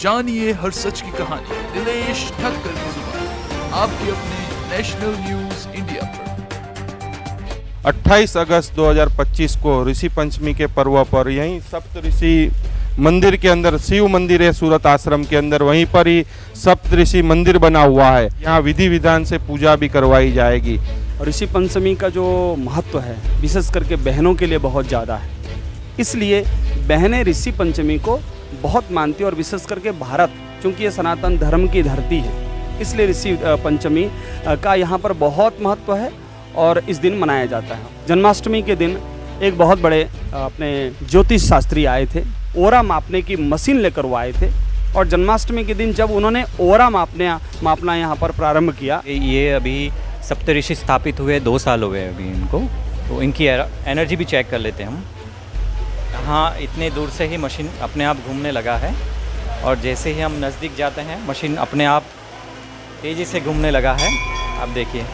जानिए हर सच की कहानी दिनेश ठक्कर की जुबान, आपके अपने नेशनल न्यूज इंडिया पर। 28 अगस्त 2025 को ऋषि पंचमी के पर्व पर यहीं सप्त ऋषि मंदिर के अंदर, शिव मंदिर है सूरत आश्रम के अंदर, वहीं पर ही सप्त ऋषि मंदिर बना हुआ है। यहाँ विधि विधान से पूजा भी करवाई जाएगी। ऋषि पंचमी का जो महत्व है विशेष करके बहनों के लिए बहुत ज़्यादा है, इसलिए बहनें ऋषि पंचमी को बहुत मानती है। और विशेष करके भारत, चूँकि ये सनातन धर्म की धरती है, इसलिए ऋषि पंचमी का यहाँ पर बहुत महत्व है और इस दिन मनाया जाता है। जन्माष्टमी के दिन एक बहुत बड़े अपने ज्योतिष शास्त्री आए थे, ओरा मापने की मशीन लेकर वो आए थे। और जन्माष्टमी के दिन जब उन्होंने ओरा मापना यहाँ पर प्रारंभ किया, ये अभी सप्तऋषि स्थापित हुए 2 साल हो गए अभी इनको, तो इनकी एनर्जी भी चेक कर लेते हैं हम। यहाँ इतने दूर से ही मशीन अपने आप घूमने लगा है और जैसे ही हम नज़दीक जाते हैं मशीन अपने आप तेज़ी से घूमने लगा है। आप देखिए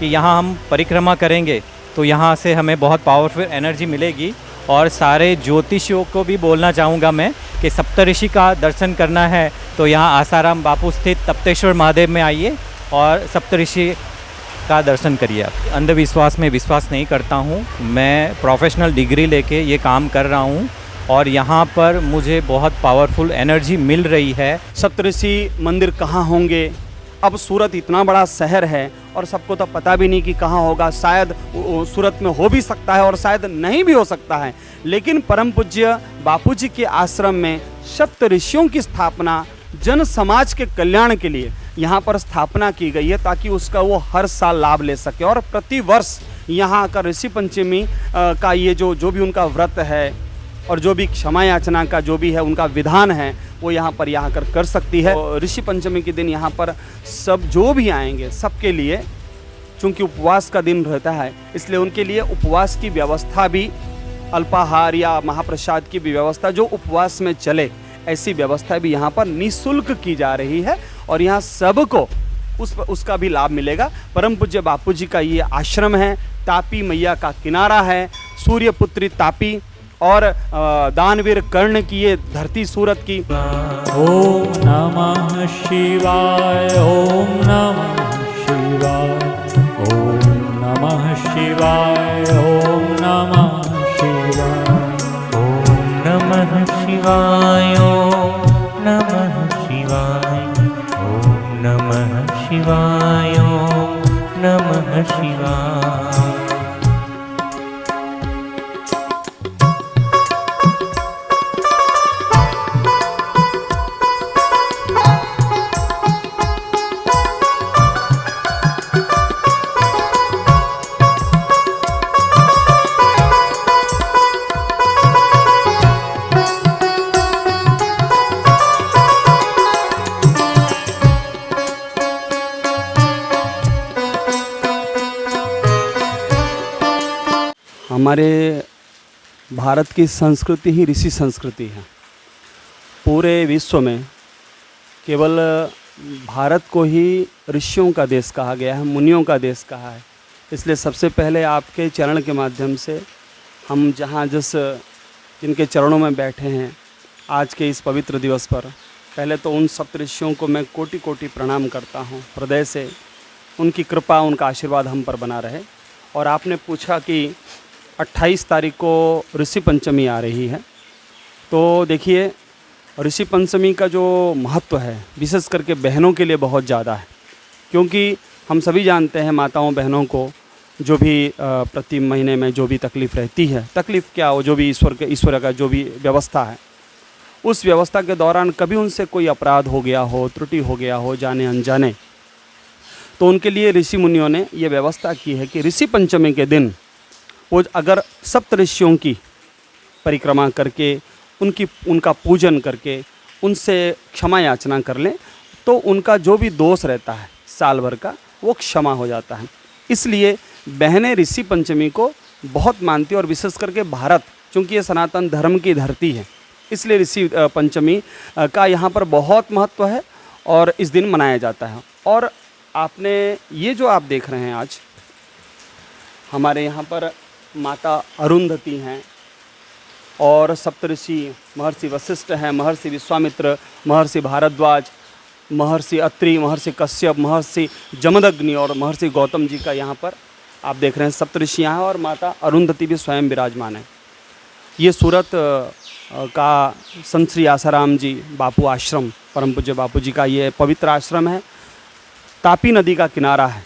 कि यहाँ हम परिक्रमा करेंगे तो यहाँ से हमें बहुत पावरफुल एनर्जी मिलेगी। और सारे ज्योतिषियों को भी बोलना चाहूँगा मैं कि सप्तऋषि का दर्शन करना है तो यहाँ आसाराम बापू स्थित तप्तेश्वर महादेव में आइए और सप्तऋषि का दर्शन करिए। आप अंधविश्वास में विश्वास नहीं करता हूँ, मैं प्रोफेशनल डिग्री लेके ये काम कर रहा हूँ और यहाँ पर मुझे बहुत पावरफुल एनर्जी मिल रही है। सप्तऋषि मंदिर कहाँ होंगे? अब सूरत इतना बड़ा शहर है और सबको तो पता भी नहीं कि कहाँ होगा। शायद सूरत में हो भी सकता है और शायद नहीं भी हो सकता है, लेकिन परम पूज्य बापूजी के आश्रम में सप्तऋषियों की स्थापना जन समाज के कल्याण के लिए यहाँ पर स्थापना की गई है, ताकि उसका वो हर साल लाभ ले सके। और प्रति वर्ष यहाँ का ऋषि पंचमी का ये जो भी उनका व्रत है और जो भी क्षमा याचना का जो भी है उनका विधान है, वो यहाँ पर कर सकती है। तो ऋषि पंचमी के दिन यहाँ पर सब जो भी आएंगे सबके लिए, चूँकि उपवास का दिन रहता है, इसलिए उनके लिए उपवास की व्यवस्था भी, अल्पाहार या महाप्रसाद की भी व्यवस्था जो उपवास में चले, ऐसी व्यवस्था भी यहाँ पर निःशुल्क की जा रही है और यहाँ सबको उसका भी लाभ मिलेगा। परम पूज्य बापूजी का ये आश्रम है, तापी मैया का किनारा है, सूर्यपुत्री तापी और दानवीर कर्ण की ये धरती सूरत की। ओम नमः शिवाय, ओम नमः शिवाय, ओम नमः शिवाय, ओम नमः शिवाय, ओम नमः शिवाय, ओम नमः शिवाय, ओम नमः शिवाय, ओम नमः शिवाय। हमारे भारत की संस्कृति ही ऋषि संस्कृति है। पूरे विश्व में केवल भारत को ही ऋषियों का देश कहा गया है, मुनियों का देश कहा है। इसलिए सबसे पहले आपके चरण के माध्यम से हम जहाँ जिनके चरणों में बैठे हैं आज के इस पवित्र दिवस पर, पहले तो उन सप्तऋषियों को मैं कोटि कोटि प्रणाम करता हूँ हृदय से। उनकी कृपा, उनका आशीर्वाद हम पर बना रहे। और आपने पूछा कि 28 तारीख को ऋषि पंचमी आ रही है, तो देखिए ऋषि पंचमी का जो महत्व है विशेष करके बहनों के लिए बहुत ज़्यादा है, क्योंकि हम सभी जानते हैं माताओं बहनों को जो भी प्रति महीने में जो भी तकलीफ़ रहती है, तकलीफ़ क्या हो, जो भी ईश्वर का जो भी व्यवस्था है, उस व्यवस्था के दौरान कभी उनसे कोई अपराध हो गया हो, त्रुटि हो गया हो जाने अनजाने, तो उनके लिए ऋषि मुनियों ने ये व्यवस्था की है कि ऋषि पंचमी के दिन वो अगर सप्तऋषियों की परिक्रमा करके उनका पूजन करके उनसे क्षमा याचना कर लें, तो उनका जो भी दोष रहता है साल भर का वो क्षमा हो जाता है। इसलिए बहनें ऋषि पंचमी को बहुत मानती है और विशेष करके भारत, चूँकि ये सनातन धर्म की धरती है, इसलिए ऋषि पंचमी का यहाँ पर बहुत महत्व है और इस दिन मनाया जाता है। और आपने ये जो आप देख रहे हैं आज हमारे यहाँ पर माता अरुंधति हैं और सप्तऋषि महर्षि वशिष्ठ हैं, महर्षि विश्वामित्र, महर्षि भारद्वाज, महर्षि अत्रि, महर्षि कश्यप, महर्षि जमदग्नि और महर्षि गौतम जी का यहाँ पर आप देख रहे हैं सप्तऋषि यहाँ हैं और माता अरुंधति भी स्वयं विराजमान है। ये सूरत का संत श्री आसाराम जी बापू आश्रम, परम पूज्य बापू जी का ये पवित्र आश्रम है। तापी नदी का किनारा है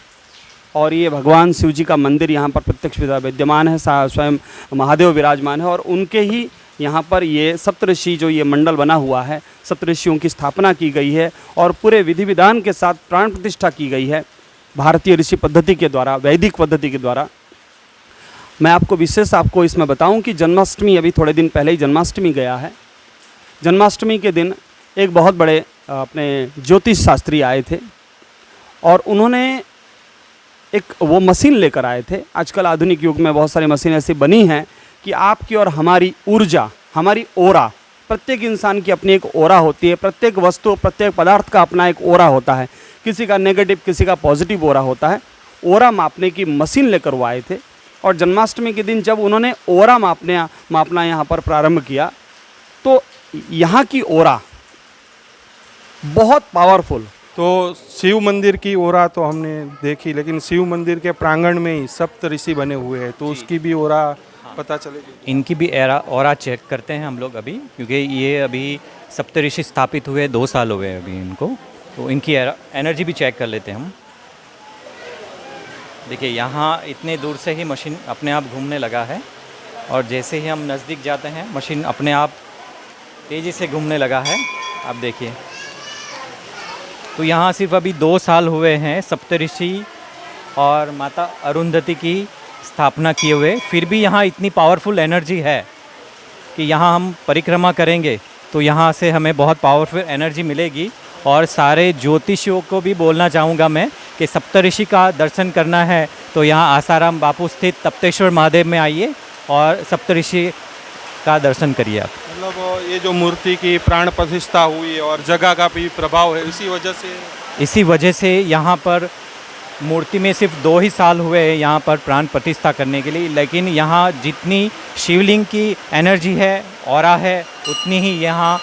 और ये भगवान शिव जी का मंदिर यहाँ पर प्रत्यक्ष विद्यमान है। स्वयं महादेव विराजमान है और उनके ही यहाँ पर ये सप्तऋषि जो ये मंडल बना हुआ है, सप्तऋषियों की स्थापना की गई है और पूरे विधि विधान के साथ प्राण प्रतिष्ठा की गई है भारतीय ऋषि पद्धति के द्वारा, वैदिक पद्धति के द्वारा। मैं आपको विशेष इसमें बताऊं कि जन्माष्टमी, अभी थोड़े दिन पहले ही जन्माष्टमी गया है। जन्माष्टमी के दिन एक बहुत बड़े अपने ज्योतिष शास्त्री आए थे और उन्होंने एक वो मशीन लेकर आए थे। आजकल आधुनिक युग में बहुत सारी मशीन ऐसी बनी हैं कि आपकी और हमारी ऊर्जा, हमारी ओरा, प्रत्येक इंसान की अपनी एक ओरा होती है। प्रत्येक वस्तु, प्रत्येक पदार्थ का अपना एक ओरा होता है। किसी का नेगेटिव, किसी का पॉजिटिव ओरा होता है। ओरा मापने की मशीन लेकर वो आए थे और जन्माष्टमी के दिन जब उन्होंने ओरा मापना यहाँ पर प्रारंभ किया तो यहाँ की ओरा बहुत पावरफुल। तो शिव मंदिर की ओरा तो हमने देखी, लेकिन शिव मंदिर के प्रांगण में ही सप्त ऋषि बने हुए हैं, तो उसकी भी ओरा पता चलेगी। इनकी भी ओरा चेक करते हैं हम लोग अभी, क्योंकि ये अभी सप्तऋषि स्थापित हुए 2 साल हो गए अभी इनको, तो इनकी एनर्जी भी चेक कर लेते हैं हम। देखिए यहाँ इतने दूर से ही मशीन अपने आप घूमने लगा है और जैसे ही हम नज़दीक जाते हैं मशीन अपने आप तेज़ी से घूमने लगा है। आप देखिए, तो यहाँ सिर्फ अभी 2 साल हुए हैं सप्तऋषि और माता अरुंधति की स्थापना किए हुए, फिर भी यहाँ इतनी पावरफुल एनर्जी है कि यहाँ हम परिक्रमा करेंगे तो यहाँ से हमें बहुत पावरफुल एनर्जी मिलेगी। और सारे ज्योतिषियों को भी बोलना चाहूँगा मैं कि सप्तऋषि का दर्शन करना है तो यहाँ आसाराम बापू स्थित तप्तेश्वर महादेव में आइए और सप्तऋषि का दर्शन करिए आप। मतलब ये जो मूर्ति की प्राण प्रतिष्ठा हुई और जगह का भी प्रभाव है, इसी वजह से यहाँ पर मूर्ति में सिर्फ 2 ही साल हुए हैं यहाँ पर प्राण प्रतिष्ठा करने के लिए, लेकिन यहाँ जितनी शिवलिंग की एनर्जी है, ऑरा है, उतनी ही यहाँ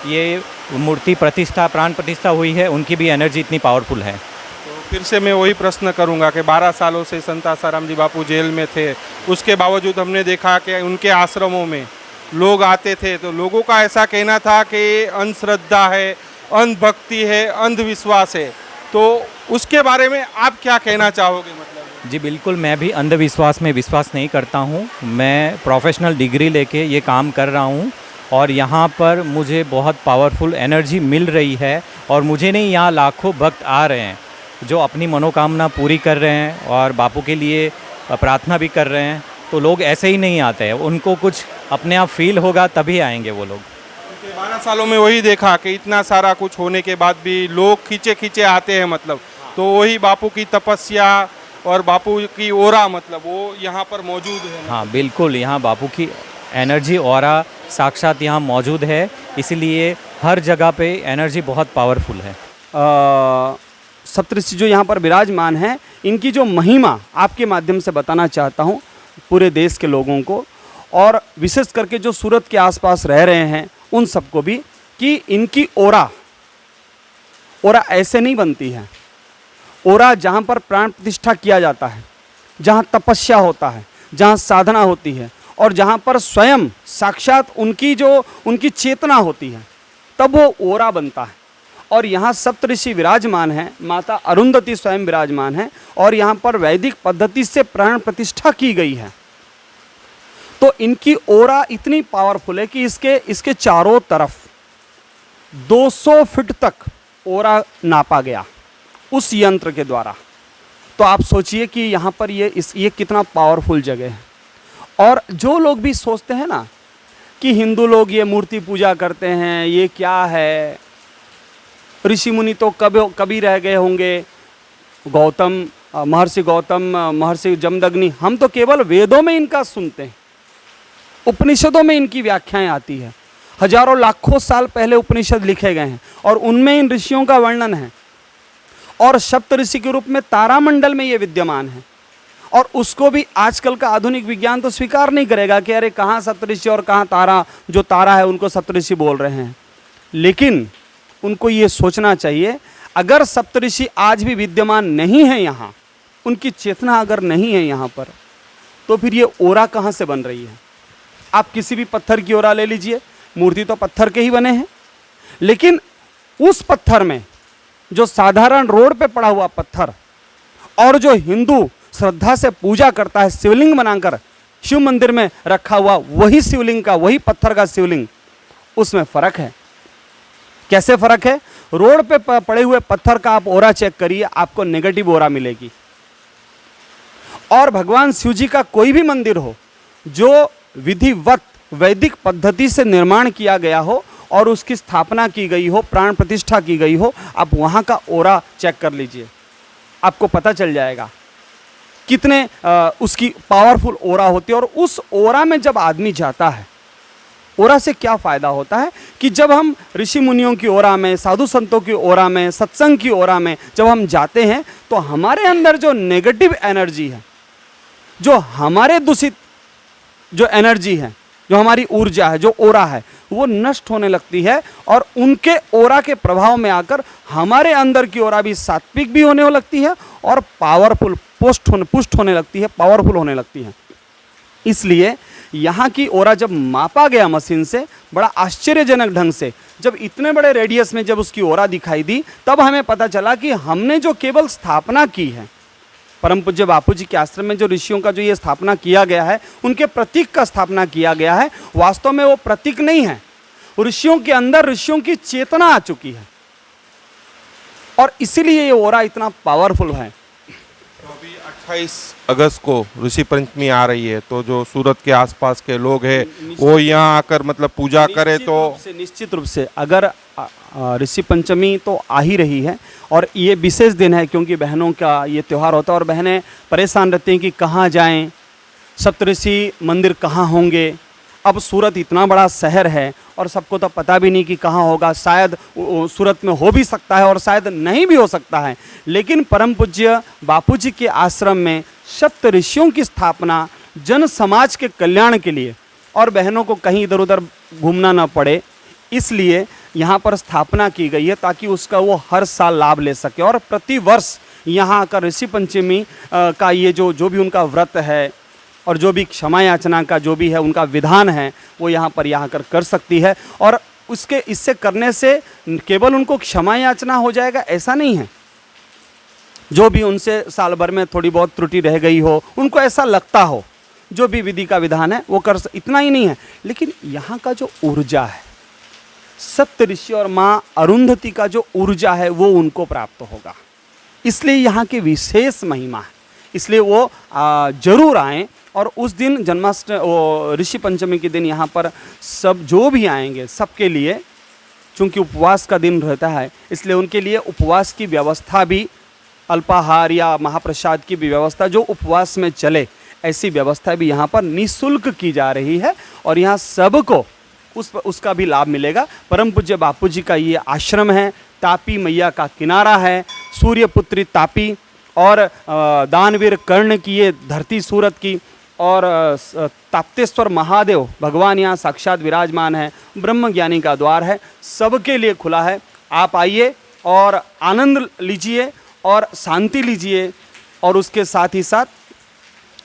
ये मूर्ति प्रतिष्ठा, प्राण प्रतिष्ठा हुई है, उनकी भी एनर्जी इतनी पावरफुल है। तो फिर से मैं वही प्रश्न करूंगा कि 12 सालों से संत आसाराम जी बापू जेल में थे, उसके बावजूद हमने देखा कि उनके आश्रमों में लोग आते थे, तो लोगों का ऐसा कहना था कि अंधश्रद्धा है, अंधभक्ति है, अंधविश्वास है, तो उसके बारे में आप क्या कहना चाहोगे? मतलब जी बिल्कुल, मैं भी अंधविश्वास में विश्वास नहीं करता हूँ। मैं प्रोफेशनल डिग्री लेके ये काम कर रहा हूँ और यहाँ पर मुझे बहुत पावरफुल एनर्जी मिल रही है और मुझे नहीं, यहाँ लाखों भक्त आ रहे हैं जो अपनी मनोकामना पूरी कर रहे हैं और बापू के लिए प्रार्थना भी कर रहे हैं। तो लोग ऐसे ही नहीं आते हैं, उनको कुछ अपने आप फील होगा तभी आएंगे वो लोग। 12 सालों में वही देखा कि इतना सारा कुछ होने के बाद भी लोग खींचे आते हैं, मतलब तो वही बापू की तपस्या और बापू की ओरा, मतलब वो यहाँ पर मौजूद है। हाँ बिल्कुल, यहाँ बापू की एनर्जी ऑरा साक्षात यहाँ मौजूद है, इसलिए हर जगह पे एनर्जी बहुत पावरफुल है। सप्तऋषि जो यहाँ पर विराजमान हैं, इनकी जो महिमा आपके माध्यम से बताना चाहता हूँ पूरे देश के लोगों को और विशेष करके जो सूरत के आसपास रह रहे हैं उन सबको भी, कि इनकी ओरा ऐसे नहीं बनती है। ओरा जहाँ पर प्राण प्रतिष्ठा किया जाता है, जहाँ तपस्या होता है, जहाँ साधना होती है और जहाँ पर स्वयं साक्षात उनकी चेतना होती है, तब वो ओरा बनता है। और यहाँ सप्तऋषि विराजमान हैं, माता अरुंधति स्वयं विराजमान हैं और यहाँ पर वैदिक पद्धति से प्राण प्रतिष्ठा की गई है। तो इनकी ओरा इतनी पावरफुल है कि इसके चारों तरफ 200 फीट तक ओरा नापा गया उस यंत्र के द्वारा। तो आप सोचिए कि यहाँ पर ये कितना पावरफुल जगह है। और जो लोग भी सोचते हैं ना कि हिंदू लोग ये मूर्ति पूजा करते हैं, ये क्या है, ऋषि मुनि तो कभी रह गए होंगे, महर्षि गौतम, महर्षि जमदग्नि, हम तो केवल वेदों में इनका सुनते हैं, उपनिषदों में इनकी व्याख्याएं आती है। हजारों लाखों साल पहले उपनिषद लिखे गए हैं और उनमें इन ऋषियों का वर्णन है और सप्त ऋषि के रूप में तारामंडल में ये विद्यमान है और उसको भी आजकल का आधुनिक विज्ञान तो स्वीकार नहीं करेगा कि अरे कहाँ सप्तऋषि और कहाँ तारा, जो तारा है उनको सप्तऋषि बोल रहे हैं। लेकिन उनको ये सोचना चाहिए, अगर सप्तऋषि आज भी विद्यमान नहीं है यहाँ, उनकी चेतना अगर नहीं है यहाँ पर, तो फिर ये ओरा कहाँ से बन रही है। आप किसी भी पत्थर की ओरा ले लीजिए, मूर्ति तो पत्थर के ही बने हैं, लेकिन उस पत्थर में जो साधारण रोड पे पड़ा हुआ पत्थर और जो हिंदू श्रद्धा से पूजा करता है, शिवलिंग बनाकर शिव मंदिर में रखा हुआ वही शिवलिंग का, वही पत्थर का शिवलिंग, उसमें फर्क है। कैसे फर्क है? रोड पे पड़े हुए पत्थर का आप ओरा चेक करिए, आपको नेगेटिव ओरा मिलेगी। और भगवान शिव जी का कोई भी मंदिर हो जो विधिवत वैदिक पद्धति से निर्माण किया गया हो और उसकी स्थापना की गई हो, प्राण प्रतिष्ठा की गई हो, आप वहाँ का ओरा चेक कर लीजिए, आपको पता चल जाएगा कितने उसकी पावरफुल ओरा होती है। और उस ओरा में जब आदमी जाता है, ओरा से क्या फ़ायदा होता है कि जब हम ऋषि मुनियों की ओरा में, साधु संतों की ओरा में, सत्संग की ओरा में जब हम जाते हैं, तो हमारे अंदर जो नेगेटिव एनर्जी है, जो हमारे दूषित जो एनर्जी है, जो हमारी ऊर्जा है, जो ओरा है, वो नष्ट होने लगती है और उनके ओरा के प्रभाव में आकर हमारे अंदर की ओरा भी सात्विक भी होने लगती है और पावरफुल पुष्ट होने लगती है, पावरफुल होने लगती है। इसलिए यहाँ की ओरा जब मापा गया मशीन से, बड़ा आश्चर्यजनक ढंग से, जब इतने बड़े रेडियस में जब उसकी ओरा दिखाई दी, तब हमें पता चला कि हमने जो केवल स्थापना की है, परम पूज्य बापू जी के आश्रम में जो ऋषियों का जो ये स्थापना किया गया है, उनके प्रतीक का स्थापना किया गया है, वास्तव में वो प्रतीक नहीं है। ऋषियों के अंदर ऋषियों की चेतना आ चुकी है और इसीलिए ये ओरा इतना पावरफुल है। तो अभी 28 अगस्त को ऋषि पंचमी आ रही है, तो जो सूरत के आसपास के लोग हैं वो यहाँ आकर मतलब पूजा करें तो निश्चित रूप से अगर ऋषि पंचमी तो आ ही रही है और ये विशेष दिन है क्योंकि बहनों का ये त्यौहार होता है और बहनें परेशान रहती हैं कि कहाँ जाएं, सप्तऋषि मंदिर कहाँ होंगे। अब सूरत इतना बड़ा शहर है और सबको तो पता भी नहीं कि कहाँ होगा, शायद सूरत में हो भी सकता है और शायद नहीं भी हो सकता है, लेकिन परम पूज्य बापूजी के आश्रम में सप्तऋषियों की स्थापना जन समाज के कल्याण के लिए और बहनों को कहीं इधर उधर घूमना ना पड़े, इसलिए यहाँ पर स्थापना की गई है ताकि उसका वो हर साल लाभ ले सके। और प्रति वर्ष यहाँ आकर ऋषि पंचमी का ये जो भी उनका व्रत है और जो भी क्षमा याचना का जो भी है उनका विधान है, वो यहाँ पर यहाँ कर सकती है। और उसके इससे करने से केवल उनको क्षमा याचना हो जाएगा ऐसा नहीं है, जो भी उनसे साल भर में थोड़ी बहुत त्रुटि रह गई हो, उनको ऐसा लगता हो, जो भी विधि का विधान है वो कर, इतना ही नहीं है, लेकिन यहाँ का जो ऊर्जा है, सप्तऋषि और माँ अरुंधति का जो ऊर्जा है वो उनको प्राप्त होगा। इसलिए यहाँ की विशेष महिमा है, इसलिए वो जरूर आएँ। और उस दिन जन्माष्टमी ऋषि पंचमी के दिन यहाँ पर सब जो भी आएंगे सबके लिए, चूँकि उपवास का दिन रहता है, इसलिए उनके लिए उपवास की व्यवस्था भी, अल्पाहार या महाप्रसाद की भी व्यवस्था जो उपवास में चले, ऐसी व्यवस्था भी यहाँ पर निःशुल्क की जा रही है और यहाँ सबको उसका भी लाभ मिलेगा। परम पूज्य बापूजी का ये आश्रम है, तापी मैया का किनारा है, सूर्यपुत्री तापी और दानवीर कर्ण की ये धरती सूरत की, और ताप्तेश्वर महादेव भगवान यहाँ साक्षात विराजमान है, ब्रह्म ज्ञानी का द्वार है, सबके लिए खुला है। आप आइए और आनंद लीजिए और शांति लीजिए और उसके साथ ही साथ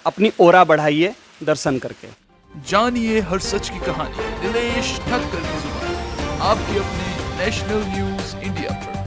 अपनी ओरा बढ़ाइए दर्शन करके। जानिए हर सच की कहानी दिनेश ठक्कर की जुबान, आपके अपने नेशनल न्यूज़ इंडिया पर।